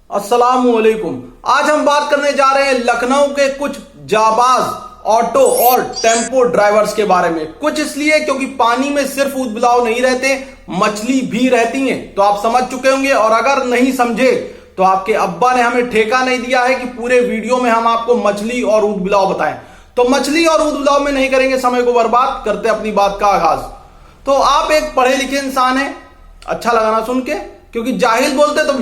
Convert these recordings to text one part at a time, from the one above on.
अस्सलामुअलैकुम। आज हम बात करने जा रहे हैं लखनऊ के कुछ जाबाज ऑटो और टेम्पो ड्राइवर्स के बारे में। कुछ इसलिए क्योंकि पानी में सिर्फ ऊदबिलाव नहीं रहते, मछली भी रहती हैं, तो आप समझ चुके होंगे। और अगर नहीं समझे तो आपके अब्बा ने हमें ठेका नहीं दिया है कि पूरे वीडियो में हम आपको मछली और ऊदबिलाव बताएं। तो मछली और ऊदबिलाव में नहीं करेंगे समय को बर्बाद, करते अपनी बात का आगाज। तो आप एक पढ़े लिखे इंसान हैं, अच्छा लगा ना सुन के, क्योंकि जाहिल बोलते तो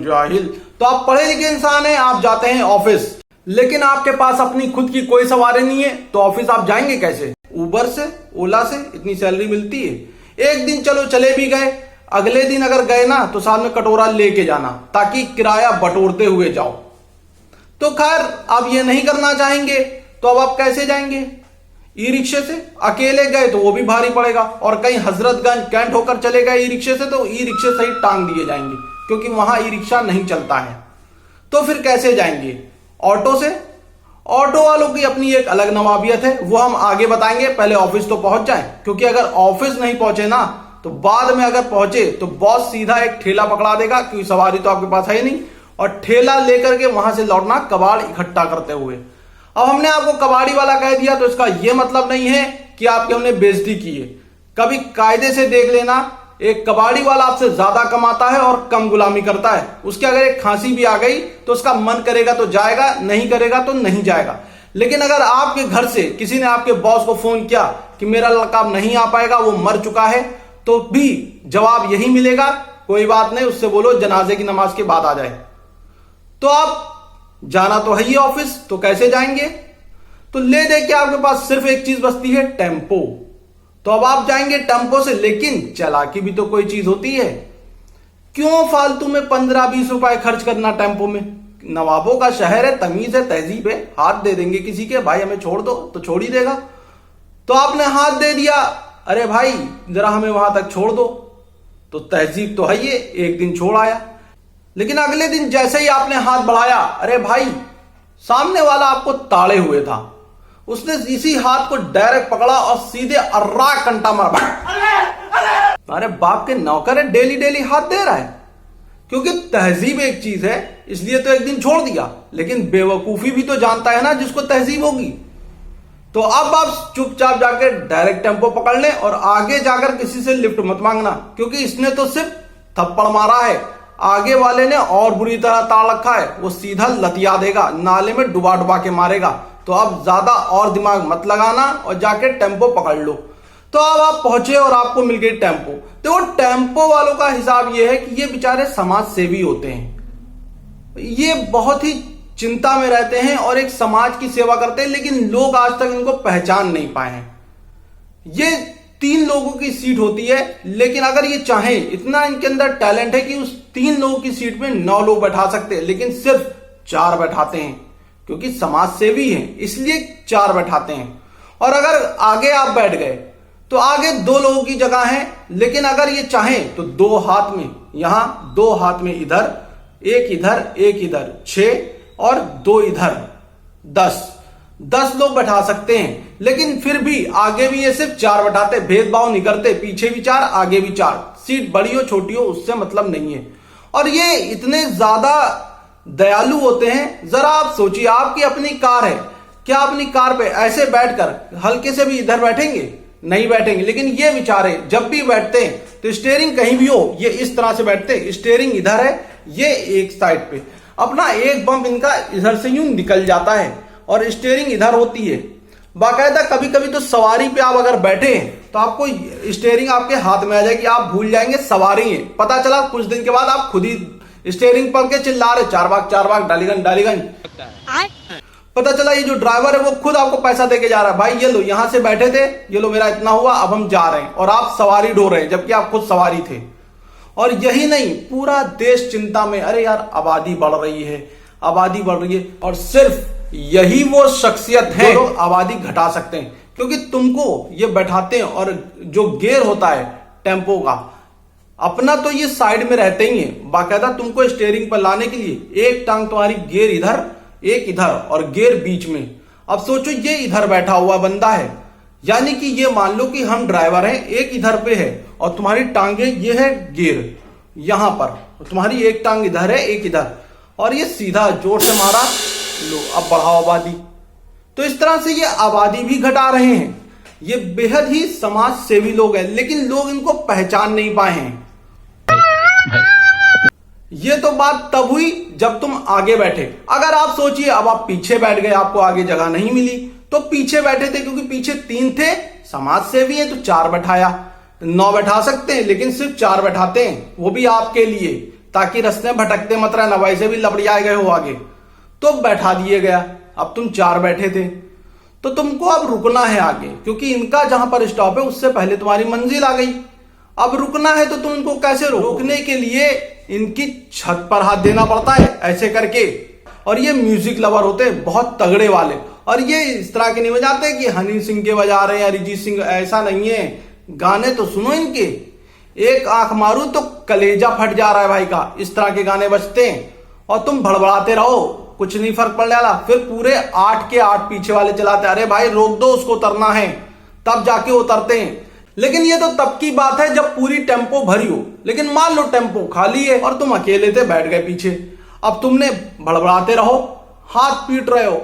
जाहिल। तो आप पढ़े लिखे इंसान हैं, आप जाते हैं ऑफिस, लेकिन आपके पास अपनी खुद की कोई सवारी नहीं है, तो ऑफिस आप जाएंगे कैसे? उबर से, ओला से इतनी सैलरी मिलती है। एक दिन चलो चले भी गए, अगले दिन अगर गए ना तो साथ में कटोरा लेके जाना ताकि किराया बटोरते हुए जाओ। तो खैर आप ये नहीं करना चाहेंगे, तो अब आप कैसे जाएंगे? ई रिक्शे से। अकेले गए तो वो भी भारी पड़ेगा, और कहीं हजरतगंज कैंट होकर चले गए ई रिक्शे से तो ई रिक्शे से ही टांग दिए जाएंगे, क्योंकि वहां ई रिक्शा नहीं चलता है। तो फिर कैसे जाएंगे? ऑटो से। ऑटो वालों की अपनी एक अलग नवाबियत है, वो हम आगे बताएंगे। पहले ऑफिस तो पहुंच जाएं, क्योंकि अगर ऑफिस नहीं पहुंचे ना तो बाद में अगर पहुंचे तो बॉस सीधा एक ठेला पकड़ा देगा, क्योंकि सवारी तो आपके पास है ही नहीं, और ठेला लेकर के वहां से लौटना कबाड़ इकट्ठा करते हुए। अब हमने आपको कबाड़ी वाला कह दिया तो इसका यह मतलब नहीं है कि आपकी हमने बेइज्जती की है। कभी कायदे से देख लेना, एक कबाड़ी वाला आपसे ज्यादा कमाता है और कम गुलामी करता है। उसके अगर एक खांसी भी आ गई तो उसका मन करेगा तो जाएगा, नहीं करेगा तो नहीं जाएगा। लेकिन अगर आपके घर से किसी ने आपके बॉस को फोन किया कि मेरा लड़का नहीं आ पाएगा, वो मर चुका है, तो भी जवाब यही मिलेगा, कोई बात नहीं, उससे बोलो जनाजे की नमाज के बाद आ जाए। तो आप जाना तो है ही ऑफिस, तो कैसे जाएंगे? तो ले दे के आपके पास सिर्फ एक चीज बचती है, टेम्पो। तो अब आप जाएंगे टेम्पो से, लेकिन चालाकी भी तो कोई चीज होती है। क्यों फालतू में 15-20 रुपए खर्च करना टेम्पो में? नवाबों का शहर है, तमीज है, तहजीब है। हाथ दे देंगे किसी के, भाई हमें छोड़ दो, तो छोड़ ही देगा। तो आपने हाथ दे दिया, अरे भाई जरा हमें वहां तक छोड़ दो, तो तहजीब तो है ये, एक दिन छोड़ आया। लेकिन अगले दिन जैसे ही आपने हाथ बढ़ाया, अरे भाई सामने वाला आपको ताड़े हुए था, उसने इसी हाथ को डायरेक्ट पकड़ा और सीधे अर्रा कंटा मारा। अरे बाप के नौकर है, डेली डेली हाथ दे रहा है। क्योंकि तहजीब एक चीज है, इसलिए तो एक दिन छोड़ दिया, लेकिन बेवकूफी भी तो जानता है ना जिसको तहजीब होगी। तो अब आप चुपचाप जाकर डायरेक्ट टेम्पो पकड़ लें और आगे जाकर किसी से लिफ्ट मत मांगना, क्योंकि इसने तो सिर्फ थप्पड़ मारा है, आगे वाले ने और बुरी तरह ताड़ रखा है, वो सीधा लतिया देगा, नाले में डुबा डुबा के मारेगा। तो अब ज्यादा और दिमाग मत लगाना और जाके टेम्पो पकड़ लो। तो अब आप पहुंचे और आपको मिल गई टेम्पो। तो टेम्पो वालों का हिसाब ये है कि ये बेचारे समाज सेवी होते हैं, ये बहुत ही चिंता में रहते हैं और एक समाज की सेवा करते हैं, लेकिन लोग आज तक इनको पहचान नहीं पाए हैं। ये 3 लोगों की सीट होती है, लेकिन अगर ये चाहें, इतना इनके अंदर टैलेंट है कि उस 3 लोगों की सीट में 9 लोग बैठा सकते हैं, लेकिन सिर्फ 4 बैठाते हैं, क्योंकि समाज सेवी हैं, इसलिए 4 बैठाते हैं। और अगर आगे आप बैठ गए तो आगे 2 लोगों की जगह है, लेकिन अगर ये चाहें तो 2 हाथ में यहां, 2 हाथ में इधर, एक इधर 6 और 2 इधर 10 लोग बैठा सकते हैं। लेकिन फिर भी आगे भी ये सिर्फ 4 बैठाते, भेदभाव नहीं करते, पीछे भी 4 आगे भी 4, सीट बड़ी हो छोटी हो उससे मतलब नहीं है। और ये इतने ज्यादा दयालु होते हैं, जरा आप सोचिए, आपकी अपनी कार है, क्या अपनी कार पे ऐसे बैठकर हल्के से भी इधर बैठेंगे? नहीं बैठेंगे। लेकिन ये बेचारे जब भी बैठते हैं तो स्टीयरिंग कहीं भी हो, ये इस तरह से बैठते हैं, स्टीयरिंग इधर है, ये एक साइड पे, अपना एक बम्प इनका इधर से यूं निकल जाता है और स्टीयरिंग इधर होती है। बाकायदा कभी कभी तो सवारी पे आप अगर बैठे तो आपको स्टीयरिंग आपके हाथ में आ जाएगी, आप भूल जाएंगे सवारी है। पता चला कुछ दिन के बाद आप खुद ही स्टीयरिंग पकड़ के चिल्ला रहे, 4 भाग डालीगंज। पता चला ये जो ड्राइवर है वो खुद आपको पैसा देके जा रहा है, भाई ये लो, यहां से बैठे थे, ये लो मेरा इतना हुआ, अब हम जा रहे हैं, और आप सवारी ढो रहे हैं जबकि आप खुद सवारी थे। और यही नहीं, पूरा देश चिंता में, अरे यार आबादी बढ़ रही है, और सिर्फ यही वो शख्सियत है जो आबादी घटा सकते हैं, क्योंकि तुमको ये बैठाते हैं और जो गियर होता है टेम्पो का अपना, तो ये साइड में रहते ही है, बाकायदा तुमको स्टीयरिंग पर लाने के लिए एक टांग तुम्हारी गियर इधर, एक इधर और गियर बीच में। अब सोचो ये इधर बैठा हुआ बंदा है, यानी कि ये मान लो कि हम ड्राइवर हैं, एक इधर पे है और तुम्हारी टांगे ये है गियर यहां पर, तुम्हारी एक टांग इधर है एक इधर। और ये सीधा जोर से मारा, लो अब बढ़ाओ आबादी। तो इस तरह से ये आबादी भी घटा रहे हैं। ये बेहद ही समाज सेवी लोग हैं, लेकिन लोग इनको पहचान नहीं पाए हैं। ये तो बात तब हुई जब तुम आगे बैठे। अगर आप सोचिए, अब आप पीछे बैठ गए, आपको आगे जगह नहीं मिली, तो पीछे बैठे थे क्योंकि पीछे 3 थे, समाज सेवी है तो 4 बैठाया। 9 बैठा सकते हैं लेकिन सिर्फ 4 बैठाते हैं, वो भी आपके लिए, ताकि रास्ते में भटकते मत रहना, वैसे भी लपड़ियाए गए हो आगे, तो बैठा दिए गया। अब तुम 4 बैठे थे तो तुमको अब रुकना है आगे, क्योंकि इनका जहां पर स्टॉप है उससे पहले तुम्हारी मंजिल आ गई। अब रुकना है तो तुम इनको कैसे रोकने के लिए इनकी छत पर हाथ देना पड़ता है ऐसे करके। और ये म्यूजिक लवर होते हैं बहुत तगड़े वाले, और ये इस तरह के नहीं बजाते कि हनी सिंह के बजा रहे हैं, अरिजीत सिंह, ऐसा नहीं है। गाने तो सुनो इनके, एक आंख मारू तो कलेजा फट जा रहा है भाई का, इस तरह के गाने बजते हैं। और तुम भड़बड़ाते रहो, कुछ नहीं फर्क पड़ने वाला। फिर पूरे 8 के 8 पीछे वाले चलाते, अरे भाई रोक दो उसको, उतरना है, तब जाके उतरते हैं। लेकिन ये तो तब की बात है जब पूरी टेम्पो भरी हो। लेकिन मान लो टेम्पो खाली है और तुम अकेले थे, बैठ गए पीछे। अब तुमने भड़बड़ाते रहो, हाथ पीट रहे हो,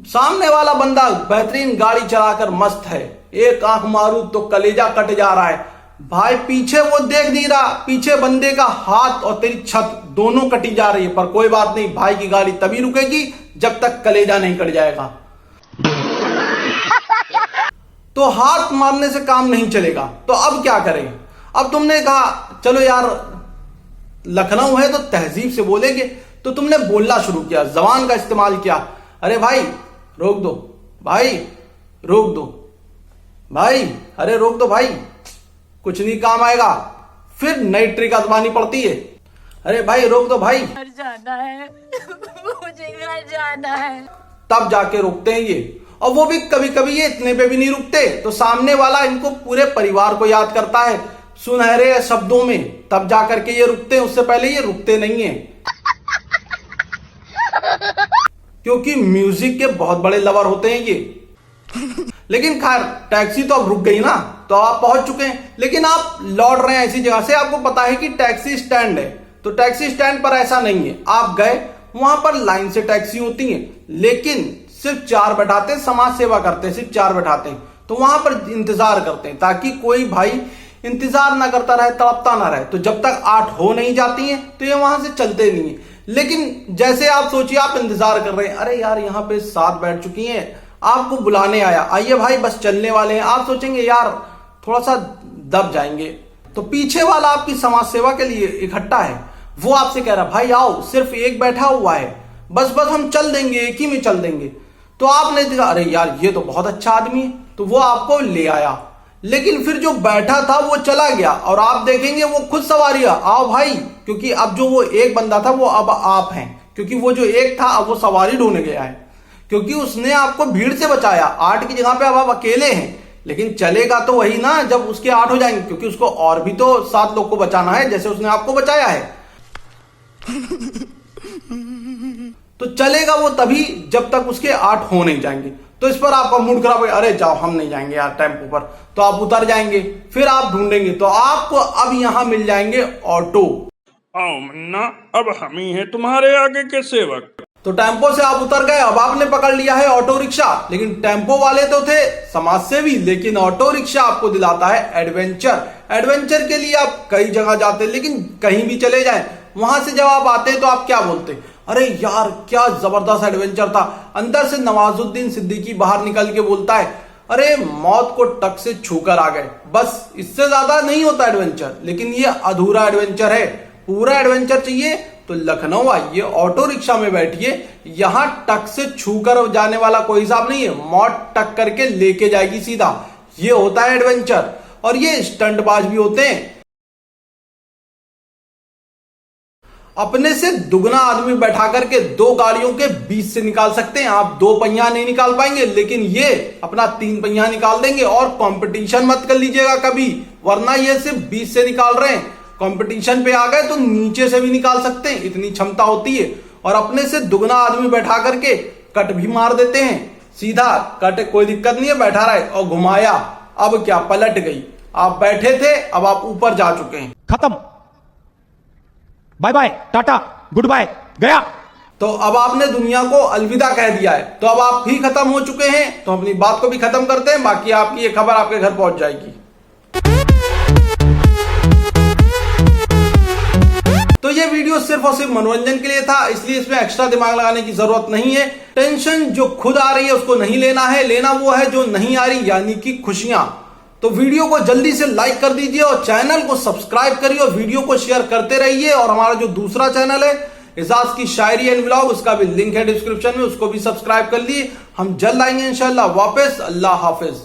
सामने वाला बंदा बेहतरीन गाड़ी चलाकर मस्त है, एक आंख मारू तो कलेजा कट जा रहा है भाई। पीछे वो देख नहीं रहा, पीछे बंदे का हाथ और तेरी छत दोनों कटी जा रही है। पर कोई बात नहीं, भाई की गाड़ी तभी रुकेगी जब तक कलेजा नहीं कट जाएगा। तो हाथ मारने से काम नहीं चलेगा। तो अब क्या करें? अब तुमने कहा चलो यार लखनऊ है तो तहजीब से बोलेंगे, तो तुमने बोलना शुरू किया, जबान का इस्तेमाल किया। अरे भाई रोक दो, भाई रोक दो, भाई अरे रोक दो भाई, कुछ नहीं काम आएगा। फिर नई ट्रिक आजमानी पड़ती है, अरे भाई रोक दो भाई, घर जाना है मुझे घर जाना है। तब जाके रुकते हैं ये। और वो भी कभी कभी ये इतने पे भी नहीं रुकते, तो सामने वाला इनको पूरे परिवार को याद करता है सुनहरे शब्दों में, तब जाकर के ये रुकते हैं, उससे पहले ये रुकते नहीं है। क्योंकि म्यूजिक के बहुत बड़े लवर होते हैं ये। लेकिन खैर टैक्सी तो अब रुक गई ना, तो आप पहुंच चुके हैं। लेकिन आप लौट रहे हैं ऐसी जगह से, आपको पता है कि टैक्सी स्टैंड है, तो टैक्सी स्टैंड पर ऐसा नहीं है। आप गए, वहां पर लाइन से टैक्सी होती है, लेकिन सिर्फ 4 बैठाते हैं, समाज सेवा करते हैं, सिर्फ 4 बैठाते हैं। तो वहां पर इंतजार करते हैं ताकि कोई भाई इंतजार ना करता रहे, तड़पता ना रहे। तो जब तक 8 हो नहीं जाती हैं तो ये वहां से चलते नहीं है। लेकिन जैसे आप सोचिए, आप इंतजार कर रहे हैं, अरे यार यहाँ पे 7 बैठ चुकी हैं, आपको बुलाने आया, आइए भाई बस चलने वाले हैं। आप सोचेंगे यार थोड़ा सा दब जाएंगे, तो पीछे वाला आपकी समाज सेवा के लिए इकट्ठा है, वो आपसे कह रहा भाई आओ, सिर्फ एक बैठा हुआ है, बस हम चल देंगे, एक ही में चल देंगे। तो आपने देखा अरे यार ये तो बहुत अच्छा आदमी है, तो वो आपको ले आया। लेकिन फिर जो बैठा था वो चला गया, और आप देखेंगे वो खुद सवारी आओ भाई, क्योंकि अब जो वो एक बंदा था वो अब आप हैं, क्योंकि वो जो एक था अब वो सवारी ढूंढने गया है, क्योंकि उसने आपको भीड़ से बचाया। 8 की जगह पे अब आप अकेले हैं। लेकिन चलेगा तो वही ना जब उसके 8 हो जाएंगे, क्योंकि उसको और भी तो 7 लोग को बचाना है, जैसे उसने आपको बचाया है। तो चलेगा वो तभी जब तक उसके 8 हो नहीं जाएंगे। तो इस पर आपका मूड खराब है, अरे जाओ हम नहीं जाएंगे यार टेम्पो पर, तो आप उतर जाएंगे। फिर आप ढूंढेंगे तो आपको अब यहां मिल जाएंगे ऑटो। आओ मन्ना, अब हम ही हैं तुम्हारे आगे के सेवक। तो टेम्पो से आप उतर गए, अब आपने पकड़ लिया है ऑटो रिक्शा। लेकिन टेम्पो वाले तो थे समाज सेवी, लेकिन ऑटो रिक्शा आपको दिलाता है एडवेंचर। एडवेंचर के लिए आप कई जगह जाते हैं, लेकिन कहीं भी चले जाएं, वहां से जब आप आते हैं तो आप क्या बोलते हैं, अरे यार क्या जबरदस्त एडवेंचर था। अंदर से नवाजुद्दीन सिद्दीकी बाहर निकल के बोलता है, अरे मौत को टक से छूकर आ गए। बस इससे ज्यादा नहीं होता एडवेंचर, लेकिन ये अधूरा एडवेंचर है। पूरा एडवेंचर चाहिए तो लखनऊ आइए, ऑटो रिक्शा में बैठिए, यहां टक से छूकर जाने वाला कोई हिसाब नहीं है, मौत टक करके लेके जाएगी सीधा। ये होता है एडवेंचर। और ये स्टंटबाज भी होते हैं, अपने से दुगना आदमी बैठा करके 2 गाड़ियों के बीच से निकाल सकते हैं। आप 2 पहिया नहीं निकाल पाएंगे, लेकिन ये अपना 3 पहिया निकाल देंगे। और कंपटीशन मत कर लीजिएगा कभी, वरना ये सिर्फ बीच से निकाल रहे हैं, कंपटीशन पे आ गए तो नीचे से भी निकाल सकते हैं, इतनी क्षमता होती है। और अपने से दुगना आदमी बैठा करके कट भी मार देते हैं, सीधा कट, कोई दिक्कत नहीं है, बैठा रहे और घुमाया, अब क्या पलट गई। आप बैठे थे, अब आप ऊपर जा चुके हैं, खत्म, bye bye tata good bye. गया। तो अब आपने दुनिया को अलविदा कह दिया है, तो अब आप ही खत्म हो चुके हैं, तो अपनी बात को भी खत्म करते हैं, बाकी आपकी ये खबर आपके घर पहुंच जाएगी। तो ये वीडियो सिर्फ और सिर्फ मनोरंजन के लिए था, इसलिए इसमें एक्स्ट्रा दिमाग लगाने की जरूरत नहीं है। टेंशन जो खुद आ रही है उसको नहीं लेना है, लेना वो है जो नहीं आ रही, यानी कि खुशियां। तो वीडियो को जल्दी से लाइक कर दीजिए और चैनल को सब्सक्राइब करिए और वीडियो को शेयर करते रहिए। और हमारा जो दूसरा चैनल है एजाज की शायरी एंड व्लॉग, उसका भी लिंक है डिस्क्रिप्शन में, उसको भी सब्सक्राइब कर लीजिए। हम जल्द आएंगे इंशाल्लाह वापस। अल्लाह हाफिज।